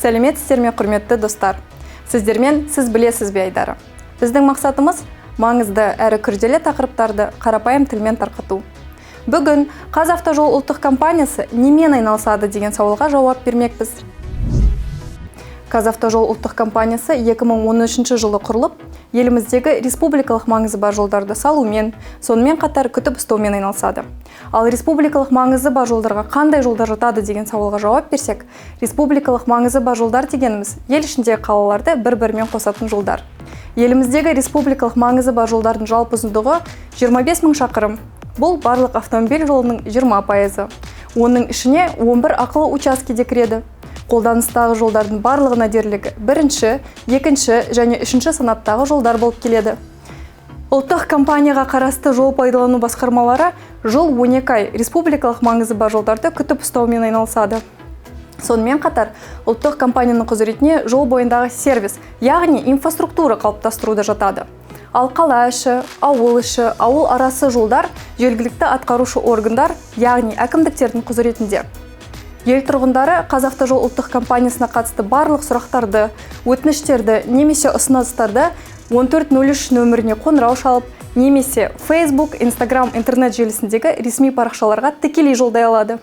Сәлеметсіздер ме, құрметті достар. Сіздермен сіз білесіз бе айдары. Біздің мақсатымыз маңызды әрі күрделі тақырыптарды қарапайым тілмен тарқату. Бүгін Қазавтожол ұлттық компаниясы немен айналысады деген сауалға жауап бермекпіз. Қазавтожол ұлттық компаниясы 2013 жылы құрылып, еліміздегі республикалық маңызы бар жолдарды салумен, сонымен қатар күтіп ұстаумен айналысады. Ал республикалық маңызы бар жолдарға қандай жолдар жатады деген сауалға жауап берсек, республикалық маңызы бар жолдар дегеніміз ел ішіндегі қалаларды бір-бірімен қосатын жолдар. Еліміздегі республикалық маңызы бар жолдардың жалпы ұзындығы 25 000 шақырым. Бұл барлық автомобиль жолының 20%. Оның ішіне 11 ақылы учаскеде кіреді. Қолданыстағы жолдардың барлығына дерлігі бірінші, екінші және үшінші санаттағы жолдар болып келеді. Ұлттық компанияға қарасты жол пайдалану басқармалары жыл 12 ай республикалық маңызы бар жолдарды күтіп ұстаумен айналысады. Сонымен қатар, ұлттық компанияның құзыретіне жол бойындағы сервис, яғни инфраструктура қалыптастыруды жатады. Ал қала іші, ауыл арасы жолдар жергілікті атқарушы органдар, яғни әкімдіктердің құзыретінде. Ел тұрғындары Қазавтожол ұлттық компаниясына қатысты барлық сұрақтарды, өтініштерді немесе ұсыныстарды 1403 нөміріне қоңырау шалып, немесе Facebook, Instagram, интернет желісіндегі ресми парақшаларға тікелей жолдай алады.